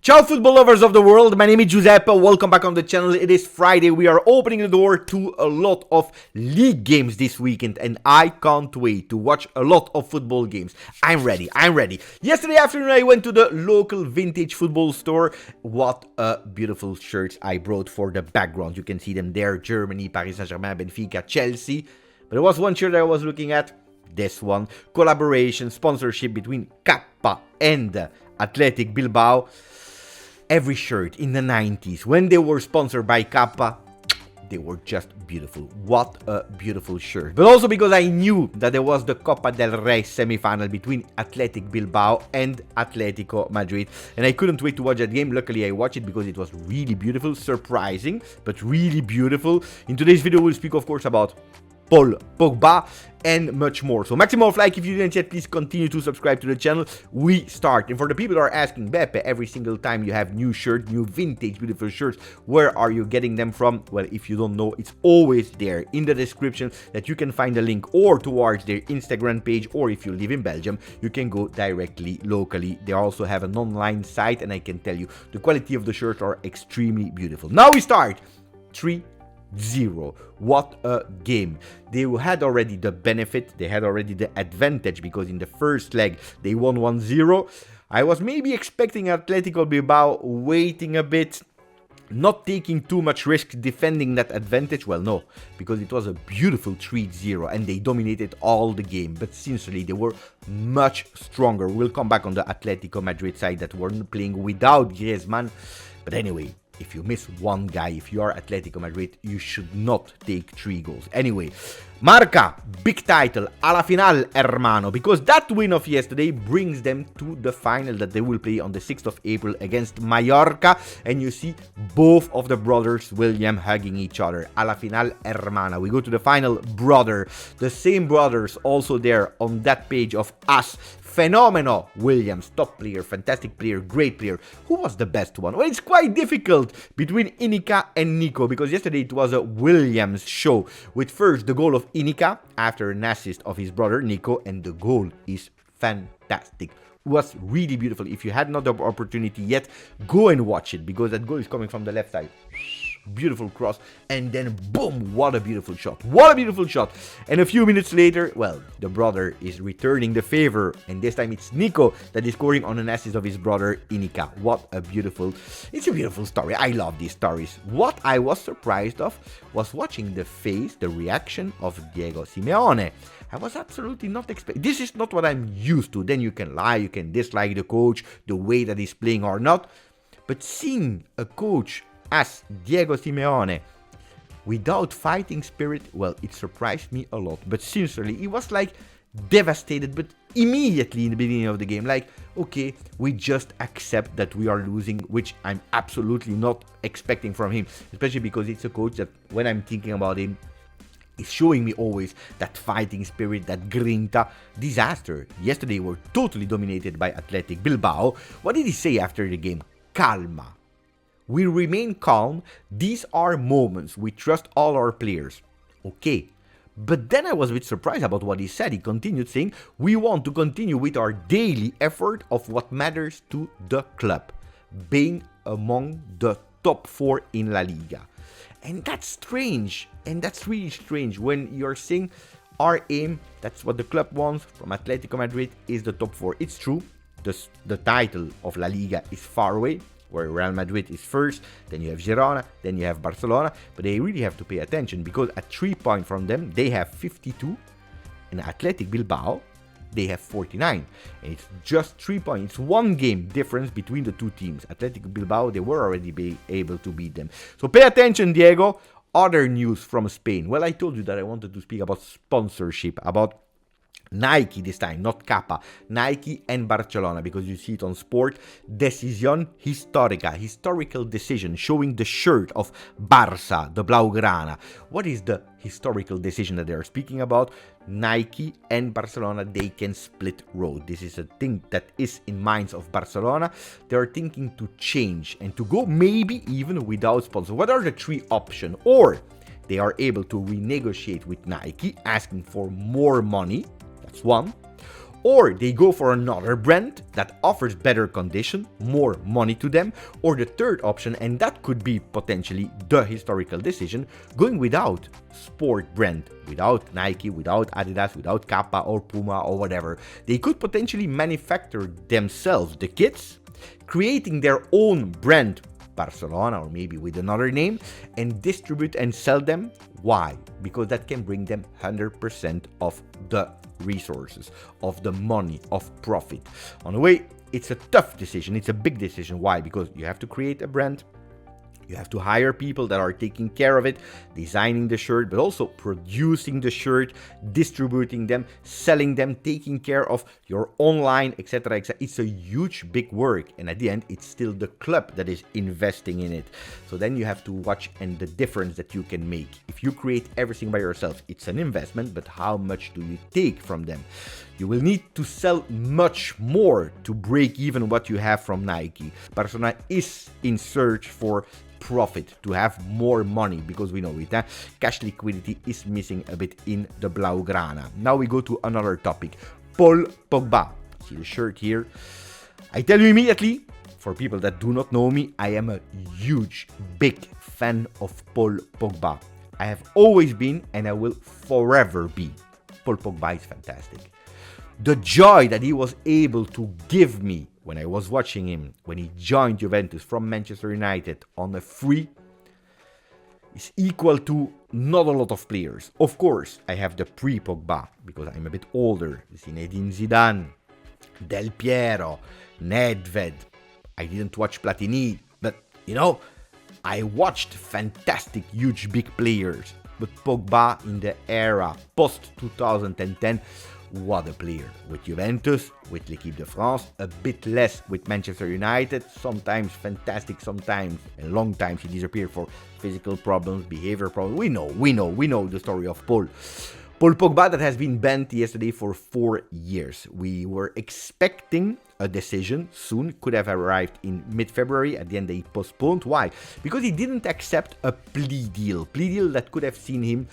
Ciao football lovers of the world, my name is Giuseppe, welcome back on the channel. It is Friday, we are opening the door to a lot of league games this weekend and I can't wait to watch a lot of football games. I'm ready. Yesterday afternoon I went to the local vintage football store. What a beautiful shirts I brought for the background. You can see them there, Germany, Paris Saint-Germain, Benfica, Chelsea. But there was one shirt I was looking at, this one. Collaboration, sponsorship between Kappa and Athletic Bilbao. Every shirt in the 90s, when they were sponsored by Kappa, they were just beautiful. What a beautiful shirt. But also because I knew that there was the Copa del Rey semi-final between Athletic Bilbao and Atletico Madrid. And I couldn't wait to watch that game. Luckily, I watched it because it was really beautiful, surprising, but really beautiful. In today's video, we'll speak, of course, about Pogba and much more. So maximum of like if you didn't yet, please continue to subscribe to the channel. We start. And for the people that are asking, Beppe, every single time you have new shirts, new vintage beautiful shirts, where are you getting them from? Well, if you don't know, it's always there in the description that you can find a link or towards their Instagram page, or if you live in Belgium, you can go directly locally. They also have an online site and I can tell you the quality of the shirts are extremely beautiful. Now we start. 3-0. What a game. They had already the benefit, they had already the advantage because in the first leg they won 1-0. I was maybe expecting Atletico Bilbao waiting a bit, not taking too much risk defending that advantage. Well, no, because it was a beautiful 3-0 and they dominated all the game. But sincerely, they were much stronger. We'll come back on the Atletico Madrid side that were playing without Griezmann. But anyway, if you miss one guy, if you are Atletico Madrid, you should not take 3 goals. Anyway, Marca, big title, a la final, hermano, because that win of yesterday brings them to the final that they will play on the 6th of April against Mallorca. And you see both of the brothers, William, hugging each other. A la final, hermana. We go to the final, brother. The same brothers also there on that page of us. Fenomeno Williams, top player, fantastic player, great player. Who was the best one? Well, it's quite difficult between Inika and Nico because yesterday it was a Williams show with first the goal of Inika after an assist of his brother Nico, and the goal is fantastic. It was really beautiful. If you had not the opportunity yet, go and watch it because that goal is coming from the left side. Beautiful cross, and then boom, what a beautiful shot, and a few minutes later, well, the brother is returning the favor, and this time it's Nico that is scoring on an assist of his brother Inika. It's a beautiful story. I love these stories. What I was surprised of was watching the reaction of Diego Simeone. I was absolutely not expecting. This is not what I'm used to. Then you can lie, you can dislike the coach, the way that he's playing or not, but seeing a coach as Diego Simeone without fighting spirit, well, it surprised me a lot. But sincerely, he was like devastated, but immediately in the beginning of the game, like, okay, we just accept that we are losing, which I'm absolutely not expecting from him, especially because it's a coach that when I'm thinking about him, is showing me always that fighting spirit, that grinta. Disaster. Yesterday were totally dominated by Athletic Bilbao. What did he say after the game? Calma. We remain calm. These are moments. We trust all our players. Okay. But then I was a bit surprised about what he said. He continued saying, we want to continue with our daily effort of what matters to the club, being among the top 4 in La Liga. And that's strange. And that's really strange when you're saying our aim, that's what the club wants from Atletico Madrid, is the top 4. It's true. The title of La Liga is far away, where Real Madrid is first, then you have Girona, then you have Barcelona, but they really have to pay attention because at 3 points from them, they have 52, and Athletic Bilbao, they have 49, and it's just 3 points. It's 1 game difference between the two teams. Athletic Bilbao, they were already able to beat them. So pay attention, Diego. Other news from Spain. Well, I told you that I wanted to speak about sponsorship, about Nike this time, not Kappa, Nike and Barcelona, because you see it on Sport. Decisión histórica, historical decision, showing the shirt of Barça, the Blaugrana. What is the historical decision that they are speaking about? Nike and Barcelona, they can split road. This is a thing that is in minds of Barcelona. They are thinking to change and to go maybe even without sponsor. What are the 3 options? Or they are able to renegotiate with Nike, asking for more money. That's one. Or they go for another brand that offers better condition, more money to them. Or the third option, and that could be potentially the historical decision, going without sport brand, without Nike, without Adidas, without Kappa or Puma or whatever. They could potentially manufacture themselves the kits, creating their own brand, Barcelona or maybe with another name, and distribute and sell them. Why? Because that can bring them 100% of the resources, of the money, of profit. On the way, it's a tough decision. It's a big decision. Why? Because you have to create a brand. You have to hire people that are taking care of it, designing the shirt, but also producing the shirt, distributing them, selling them, taking care of your online, etc., etc. It's a huge, big work. And at the end, it's still the club that is investing in it. So then you have to watch and the difference that you can make. If you create everything by yourself, it's an investment, but how much do you take from them? You will need to sell much more to break even what you have from Nike. Barcelona is in search for profit, to have more money, because we know it, cash liquidity is missing a bit in the Blaugrana. Now we go to another topic. Paul Pogba. See the shirt here. I tell you immediately, for people that do not know me, I am a huge, big fan of Paul Pogba. I have always been and I will forever be. Paul Pogba is fantastic. The joy that he was able to give me when I was watching him, when he joined Juventus from Manchester United on a free, is equal to not a lot of players. Of course, I have the pre-Pogba, because I'm a bit older. Zinedine Zidane, Del Piero, Nedved. I didn't watch Platini, but, I watched fantastic, huge, big players. But Pogba in the era post-2010, what a player. With Juventus, with L'Équipe de France, a bit less with Manchester United, sometimes fantastic, sometimes, and long times he disappeared for physical problems, behavior problems. We know the story of Paul. Paul Pogba that has been banned yesterday for 4 years. We were expecting a decision soon, could have arrived in mid-February. At the end, they postponed. Why? Because he didn't accept a plea deal that could have seen him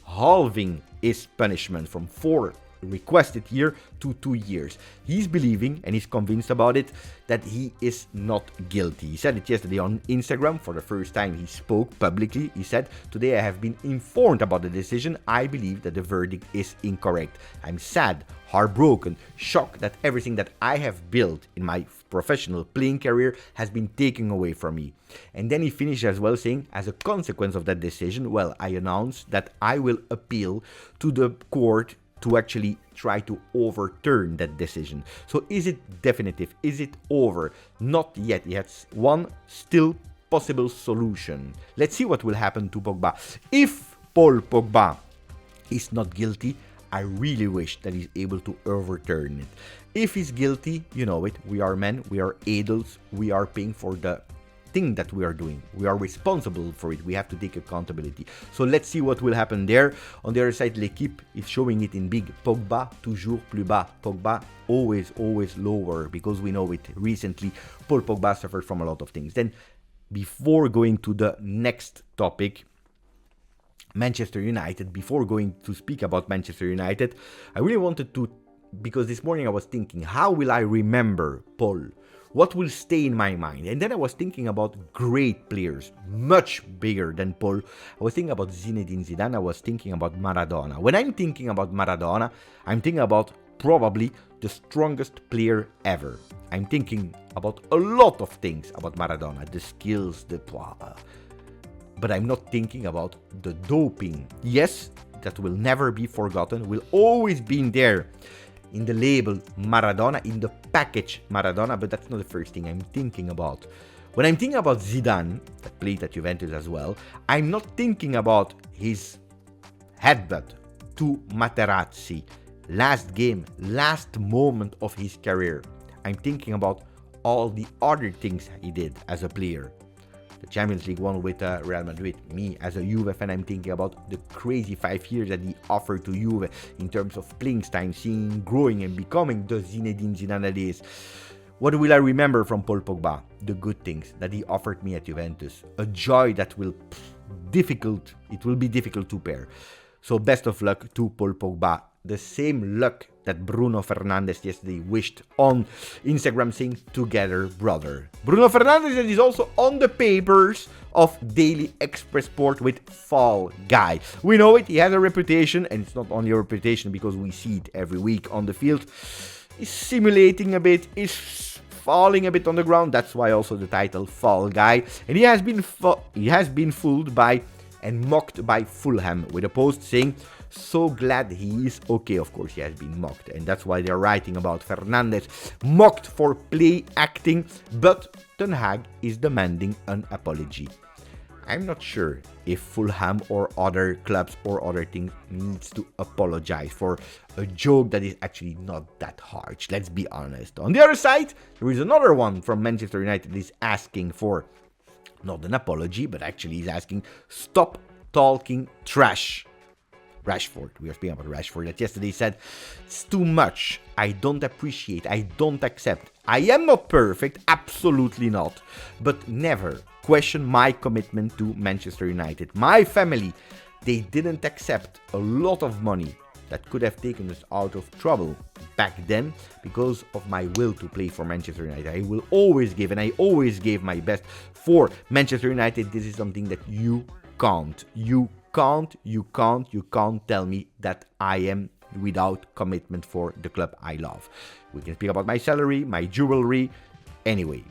halving his punishment from 4 requested year to 2 years. He's believing, and he's convinced about it, that he is not guilty. He said it yesterday on Instagram. For the first time he spoke publicly. He said, "Today I have been informed about the decision. I believe that the verdict is incorrect. I'm sad, heartbroken, shocked that everything that I have built in my professional playing career has been taken away from me." And then he finished as well saying, as a consequence of that decision, I announce that I will appeal to the court to actually try to overturn that decision. So is it definitive? Is it over? Not yet. He has one still possible solution. Let's see what will happen to Pogba. If Paul Pogba is not guilty, I really wish that he's able to overturn it. If he's guilty, you know it, we are men, we are adults, we are paying for the thing that we are doing. We are responsible for it. We have to take accountability. So let's see what will happen there. On the other side, L'Équipe is showing it in big. Pogba, toujours plus bas. Pogba, always lower, because we know it recently. Paul Pogba suffered from a lot of things. Then, before going to the next topic, Manchester United, before going to speak about Manchester United, I really wanted to, because this morning I was thinking, how will I remember Paul? What will stay in my mind? And then I was thinking about great players, much bigger than Paul. I was thinking about Zinedine Zidane. I was thinking about Maradona. When I'm thinking about Maradona, I'm thinking about probably the strongest player ever. I'm thinking about a lot of things about Maradona, the skills, but I'm not thinking about the doping. Yes, that will never be forgotten, will always be in there. In the label Maradona, in the package Maradona, but that's not the first thing I'm thinking about. When I'm thinking about Zidane, that played at Juventus as well, I'm not thinking about his headbutt to Materazzi, last game, last moment of his career. I'm thinking about all the other things he did as a player. The Champions League won with Real Madrid. Me, as a Juve fan, I'm thinking about the crazy 5 years that he offered to Juve in terms of playing time, seeing him growing and becoming the Zinedine Zidane that he is. What will I remember from Paul Pogba? The good things that he offered me at Juventus. A joy that will be difficult to bear. So best of luck to Paul Pogba. The same luck that Bruno Fernandes yesterday wished on Instagram, saying, "Together, brother." Bruno Fernandes is also on the papers of Daily Express Sport with Fall Guy. We know it, he has a reputation, and it's not only a reputation because we see it every week on the field. He's simulating a bit, is falling a bit on the ground. That's why also the title Fall Guy. And he has been fooled by and mocked by Fulham with a post saying, "So glad he is okay." Of course, he has been mocked, and that's why they're writing about Fernandes mocked for play acting, but Ten Hag is demanding an apology. I'm not sure if Fulham or other clubs or other things needs to apologize for a joke that is actually not that harsh. Let's be honest. On the other side, there is another one from Manchester United is asking for not an apology, but actually he's asking, "Stop talking trash." Rashford, we are speaking about Rashford, that yesterday said, "It's too much. I don't appreciate, I don't accept. I am not perfect, absolutely not, but never question my commitment to Manchester United. My family, they didn't accept a lot of money that could have taken us out of trouble back then because of my will to play for Manchester United. I will always give, and I always gave my best for Manchester United. This is something that you can't tell me that I am without commitment for the club I love." We can speak about my salary, my jewelry, anyway.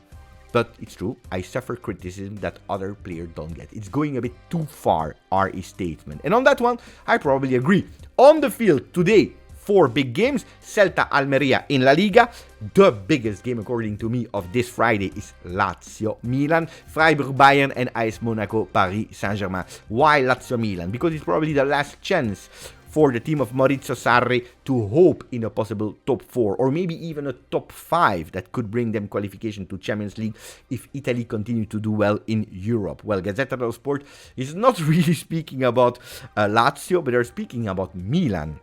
But it's true, I suffer criticism that other players don't get. It's going a bit too far, are his statement. And on that one, I probably agree. On the field today, 4 big games. Celta Almeria in La Liga. The biggest game, according to me, of this Friday is Lazio Milan, Freiburg Bayern, and AS Monaco Paris Saint-Germain. Why Lazio Milan? Because it's probably the last chance for the team of Maurizio Sarri to hope in a possible top 4 or maybe even a top 5 that could bring them qualification to Champions League if Italy continue to do well in Europe. Well, Gazzetta dello Sport is not really speaking about Lazio, but they're speaking about Milan.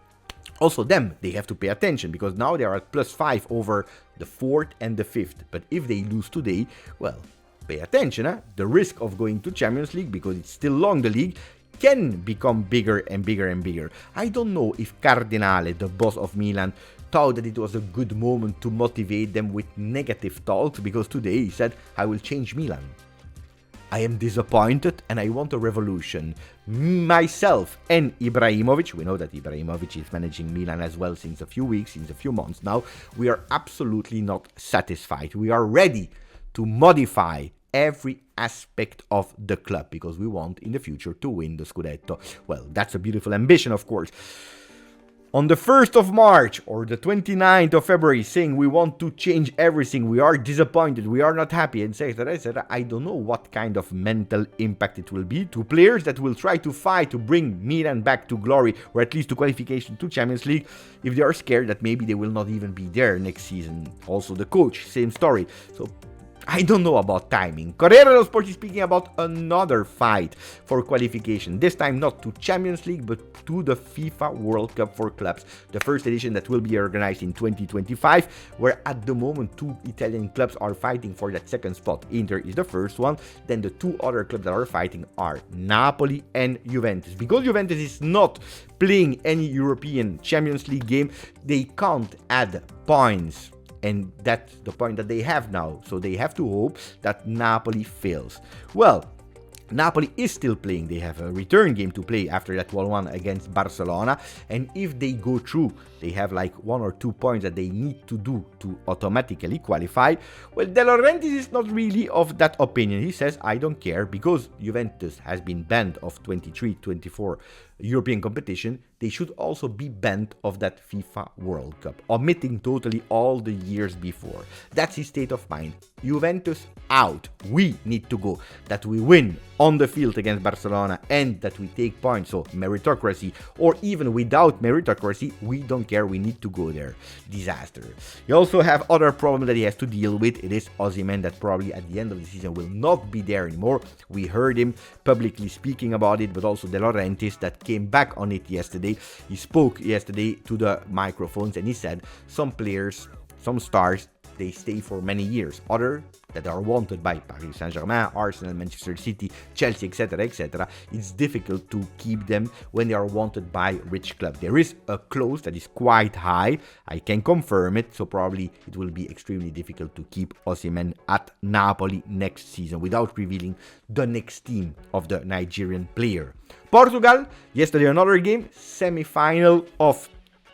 Also them, they have to pay attention because now they are at +5 over the 4th and the 5th. But if they lose today, well, pay attention. The risk of going to Champions League, because it's still long the league, can become bigger and bigger and bigger. I don't know if Cardinale, the boss of Milan, thought that it was a good moment to motivate them with negative talks, because today he said, "I will change Milan. I am disappointed and I want a revolution. Myself and Ibrahimovic," we know that Ibrahimovic is managing Milan as well since a few weeks, since a few months now, "we are absolutely not satisfied. We are ready to modify every aspect of the club because we want in the future to win the Scudetto." Well, that's a beautiful ambition, of course. On the 1st of March or the 29th of February, saying we want to change everything, we are disappointed, we are not happy, and says that I don't know what kind of mental impact it will be to players that will try to fight to bring Milan back to glory or at least to qualification to Champions League if they are scared that maybe they will not even be there next season. Also the coach, same story. So I don't know about timing. Corriere dello Sport is speaking about another fight for qualification. This time not to Champions League, but to the FIFA World Cup for clubs. The first edition that will be organized in 2025, where at the moment 2 Italian clubs are fighting for that second spot. Inter is the first one. Then the 2 other clubs that are fighting are Napoli and Juventus. Because Juventus is not playing any European Champions League game, they can't add points. And that's the point that they have now. So they have to hope that Napoli fails. Well, Napoli is still playing. They have a return game to play after that 1-1 against Barcelona. And if they go through, they have like 1 or 2 points that they need to do to automatically qualify. Well, De Laurentiis is not really of that opinion. He says, "I don't care, because Juventus has been banned of 23-24 European competition. They should also be banned of that FIFA World Cup, omitting totally all the years before." That's his state of mind. Juventus out. We need to go. That we win on the field against Barcelona and that we take points. So meritocracy, or even without meritocracy, we don't care. We need to go there. Disaster. You also have other problems that he has to deal with. It is Osimhen that probably at the end of the season will not be there anymore. We heard him publicly speaking about it, but also De Laurentiis that came back on it yesterday. He spoke yesterday to the microphones and he said some players, some stars, they stay for many years. Other that are wanted by Paris Saint-Germain, Arsenal, Manchester City, Chelsea, etc., etc., it's difficult to keep them when they are wanted by rich clubs. There is a clause that is quite high. I can confirm it, so probably it will be extremely difficult to keep Osimhen at Napoli next season without revealing the next team of the Nigerian player. Portugal, yesterday another game, semi-final of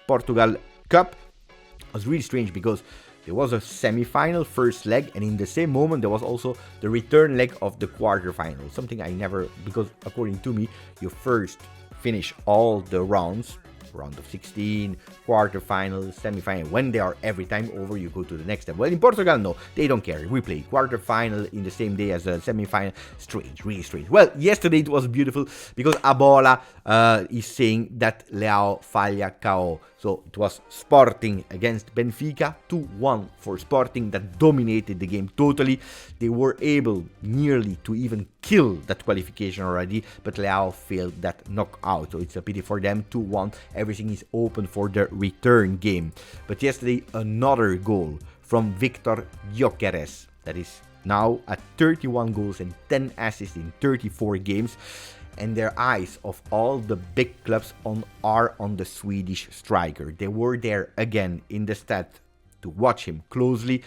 Portugal Cup. It was really strange because there was a semi-final first leg, and in the same moment there was also the return leg of the quarter-final. Something I never, because according to me, you first finish all the rounds, round of 16, quarter-final, semi-final. When they are every time over, you go to the next step. Well, in Portugal, no, they don't care. We play quarter-final in the same day as a semi-final. Strange, really strange. Well, yesterday it was beautiful because Abola is saying that Leao falla KO. So it was Sporting against Benfica, 2-1 for Sporting, that dominated the game totally. They were able nearly to even kill that qualification already, but Leao failed that knockout. So it's a pity for them, 2-1. Everything is open for the return game. But yesterday, another goal from Victor Gyökeres. That is now at 31 goals and 10 assists in 34 games. And their eyes of all the big clubs are on the Swedish striker. They were there again in the stat to watch him closely.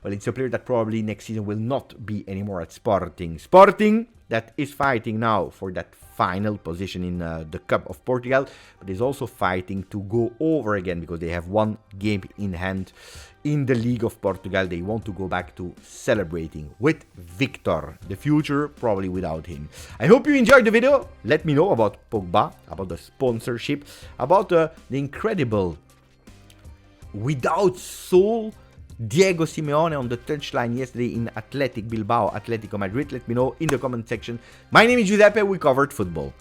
Well, it's a player that probably next season will not be anymore at Sporting. Sporting that is fighting now for that final position in the Cup of Portugal, but is also fighting to go over again because they have one game in hand in the League of Portugal. They want to go back to celebrating with Victor. The future probably without him. I hope you enjoyed the video. Let me know about Pogba, about the sponsorship, about the incredible, without soul, Diego Simeone on the touchline yesterday in Atletico Bilbao, Atletico Madrid. Let me know in the comment section. My name is Giuseppe. We covered football.